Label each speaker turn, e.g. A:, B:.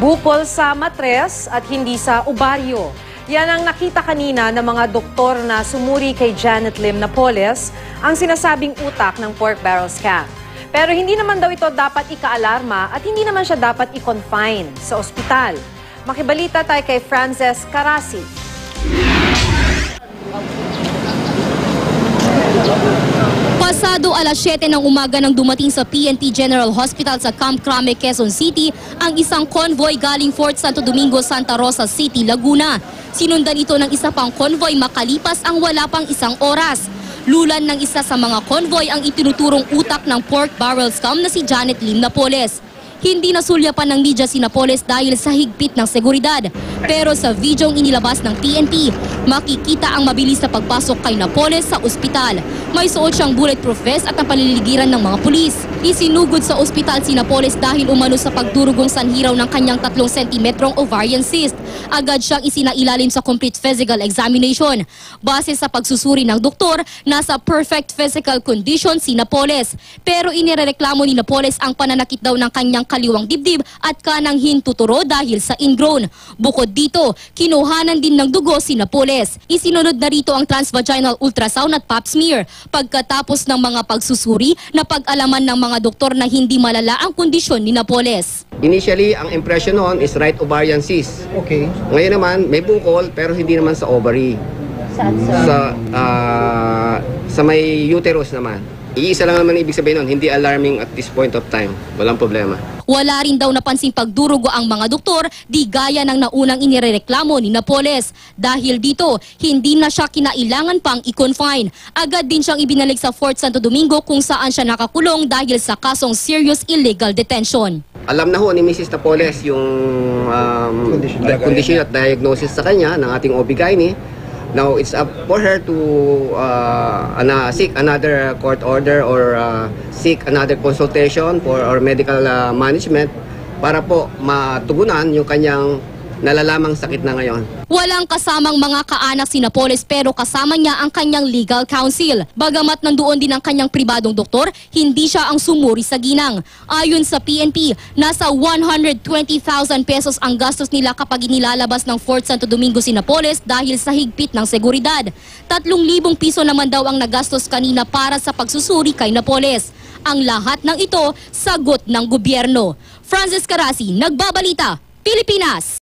A: Bukol sa matres at hindi sa ovaryo. Yan ang nakita kanina ng mga doktor na sumuri kay Janet Lim Napoles, ang sinasabing utak ng pork barrel scam. Pero hindi naman daw ito dapat ikaalarma at hindi naman siya dapat i-confine sa ospital. Makibalita tayo kay Frances Carasi.
B: Pasado alas 7 ng umaga nang dumating sa PNP General Hospital sa Camp Crame, Quezon City ang isang convoy galing Fort Santo Domingo, Santa Rosa City, Laguna. Sinundan ito ng isa pang convoy makalipas ang wala pang isang oras. Lulan ng isa sa mga convoy ang itinuturong utak ng pork barrel scam na si Janet Lim Napoles. Hindi nasulyapan ng media si Napoles dahil sa higpit ng seguridad. Pero sa videong inilabas ng PNP, makikita ang mabilis na pagpasok kay Napoles sa ospital. May suot siyang bulletproof vest at ang paliligiran ng mga pulis. Isinugod sa ospital si Napoles dahil umano sa pagdurugong sanhiraw ng kanyang 3 sentimetrong ovarian cyst. Agad siyang isinailalim sa complete physical examination. Base sa pagsusuri ng doktor, nasa perfect physical condition si Napoles. Pero inirereklamo ni Napoles ang pananakit daw ng kanyang kaliwang dibdib at kanang hintuturo dahil sa ingrown. Bukod dito, kinuhanan din ng dugo si Napoles. Isinunod na rito ang transvaginal ultrasound at pap smear. Pagkatapos ng mga pagsusuri, napag-alaman ng mga doktor na hindi malala ang kondisyon ni Napoles.
C: Initially, ang impression noon is right ovarian cyst.
D: Okay.
C: Ngayon naman, may bukol pero hindi naman sa ovary. Sa may uterus naman. Iisa lang naman ibig sabihin nun, hindi alarming at this point of time. Walang problema.
B: Wala rin daw napansing pagdurugo ang mga doktor, di gaya ng naunang inirereklamo ni Napoles. Dahil dito, hindi na siya kinailangan pang i-confine. Agad din siyang ibinalik sa Fort Santo Domingo kung saan siya nakakulong dahil sa kasong serious illegal detention.
C: Alam na ho ni Mrs. Napoles yung condition at diagnosis sa kanya ng ating OB-GYN. Now, it's up for her to seek another court order or seek another consultation for our medical management para po matugunan yung kanyang nalalamang sakit na ngayon.
B: Walang kasamang mga kaanak si Napoles pero kasama niya ang kanyang legal counsel. Bagamat nandoon din ang kanyang pribadong doktor, hindi siya ang sumuri sa ginang. Ayon sa PNP, nasa 120,000 pesos ang gastos nila kapag inilalabas ng Fort Santo Domingo si Napoles dahil sa higpit ng seguridad. 3,000 piso naman daw ang nagastos kanina para sa pagsusuri kay Napoles. Ang lahat ng ito, sagot ng gobyerno. Frances Carasi, Nagbabalita, Pilipinas.